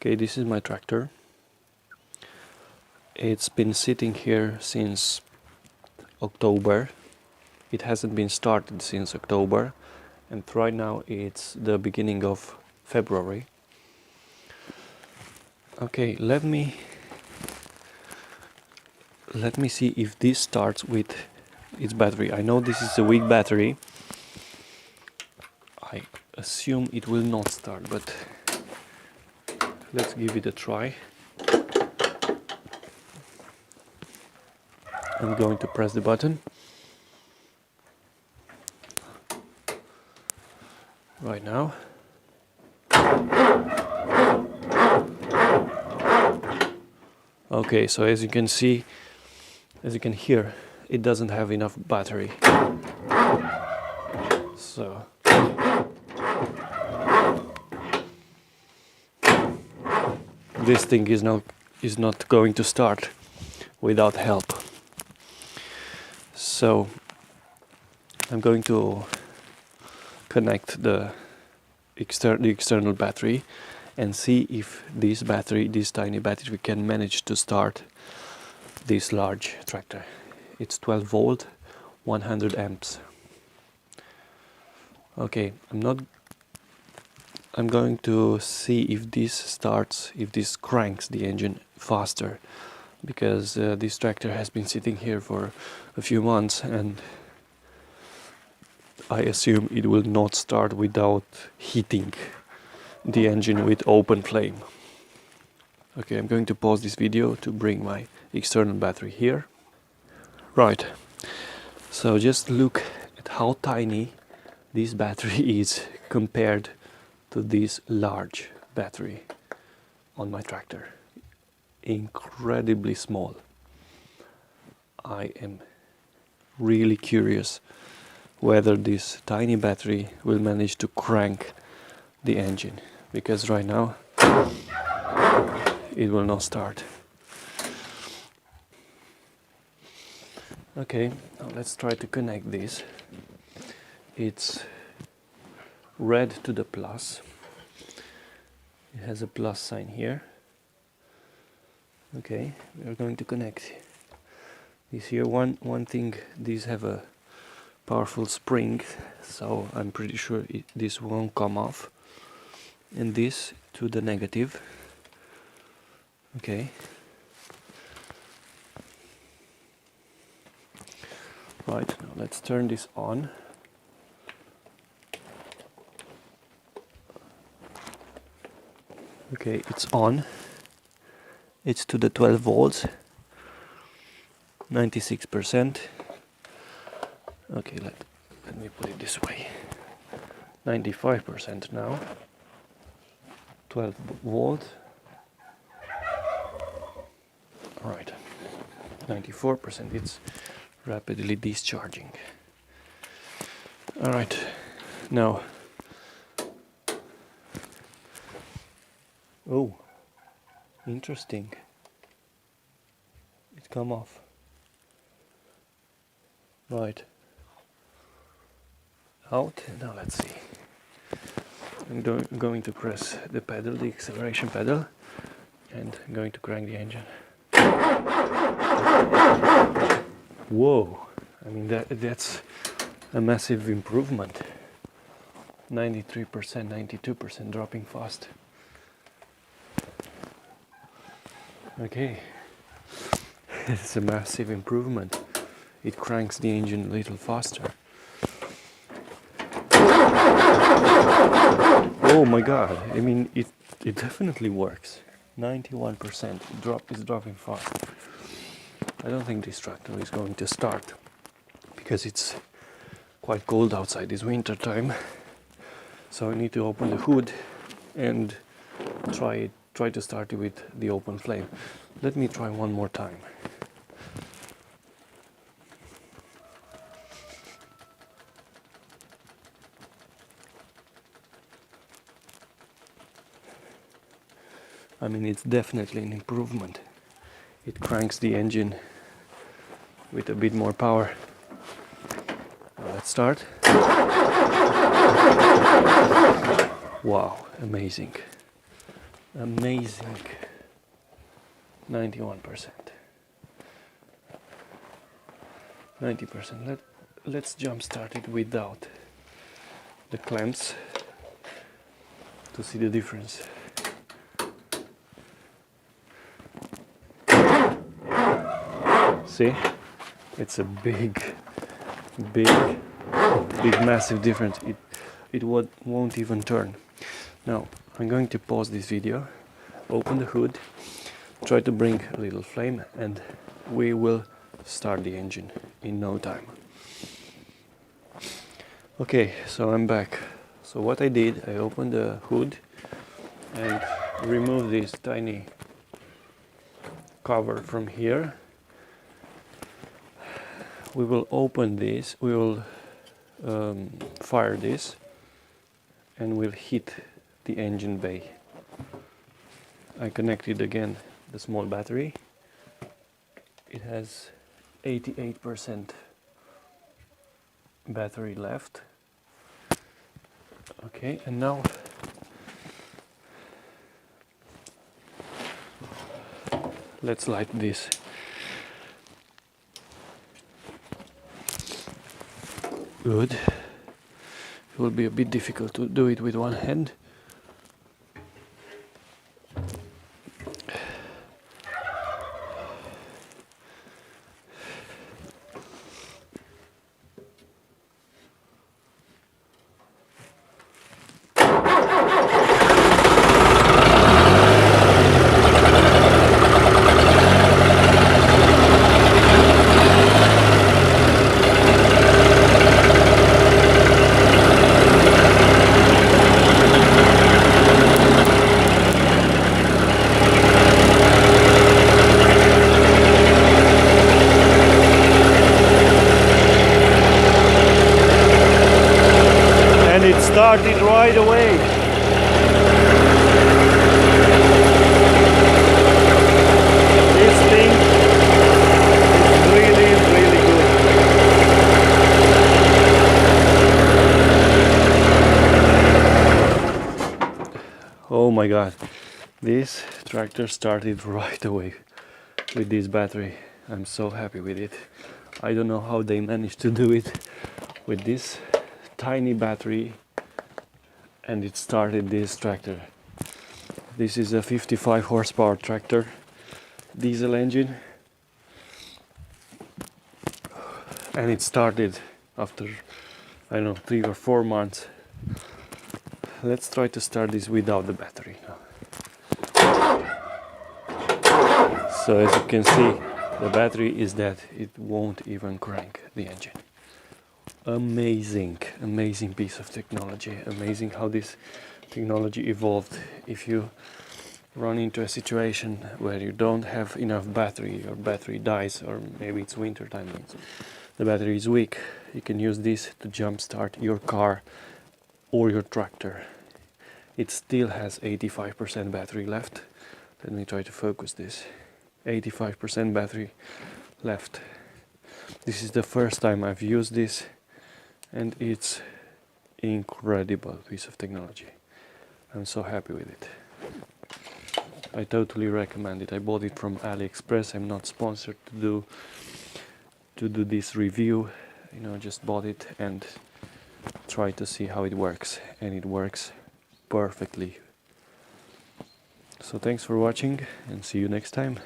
Okay, this is my tractor. It's been sitting here since October. It hasn't been started since October, and right now it's the beginning of February. Okay, let me see if this starts with its battery. I know this is a weak battery. I assume it will not start, but let's give it a try. I'm going to press the button right now. Okay, so as you can see, as you can hear, it doesn't have enough battery. So this thing is not going to start without help. So I'm going to connect the external battery and see if this tiny battery, can manage to start this large tractor. It's 12 volt, 100 amps. Okay, I'm going to see if this cranks the engine faster, because this tractor has been sitting here for a few months and I assume it will not start without heating the engine with open flame. Okay, I'm going to pause this video to bring my external battery here. Right, so just look at how tiny this battery is compared to this large battery on my tractor. Incredibly small. I am really curious whether this tiny battery will manage to crank the engine, because right now it will not start. Okay, now let's try to connect this. It's red to the plus. It has a plus sign here. Okay, we are going to connect this here. One thing, these have a powerful spring, so I'm pretty sure this won't come off. And this to the negative. Okay. Right, now let's turn this on. Okay, it's on. It's to the 12 volts, 96%. Okay, let me put it this way. 95% now. 12 volt. Right. 94%. It's rapidly discharging. All right. Now. Oh, interesting. It come off. Right. Out. Now let's see. I'm going to press the pedal, the acceleration pedal, and I'm going to crank the engine. Whoa! I mean that's a massive improvement. 93%, 92% dropping fast. Okay, it's a massive improvement. It cranks the engine a little faster. Oh my god, I mean it definitely works. 91% is dropping fast. I don't think this tractor is going to start because it's quite cold outside. It's winter time, so I need to open the hood and try to start it with the open flame. Let me try one more time. I mean, it's definitely an improvement. It cranks the engine with a bit more power. Now let's start. Wow, amazing. Amazing. 91%. 90%. Let's jump start it without the clamps to see the difference. See? It's a big massive difference. It won't even turn. Now I'm going to pause this video, open the hood, try to bring a little flame, and we will start the engine in no time. Okay, so I'm back. So what I did, I opened the hood and removed this tiny cover from here. We will open this, we will fire this, and we'll hit the engine bay. I connected again the small battery. It has 88% battery left. Okay, and now let's light this. Good. It will be a bit difficult to do it with one hand. It started right away. This thing is really good. Oh my god, this tractor started right away with this battery. I'm so happy with it. I don't know how they managed to do it with this tiny battery, and it started this tractor. This is a 55 horsepower tractor, diesel engine, and it started after, I don't know, 3 or 4 months. Let's try to start this without the battery now. So as you can see, the battery is dead. It won't even crank the engine. Amazing piece of technology. Amazing how this technology evolved. If you run into a situation where you don't have enough battery, your battery dies, or maybe it's winter time, the battery is weak, you can use this to jumpstart your car or your tractor. It still has 85% battery left. Let me try to focus this. 85% battery left. This is the first time I've used this, and it's incredible piece of technology. I'm so happy with it. I totally recommend it. I bought it from AliExpress. I'm not sponsored to do this review. You know, just bought it and try to see how it works, and it works perfectly. So thanks for watching, and see you next time.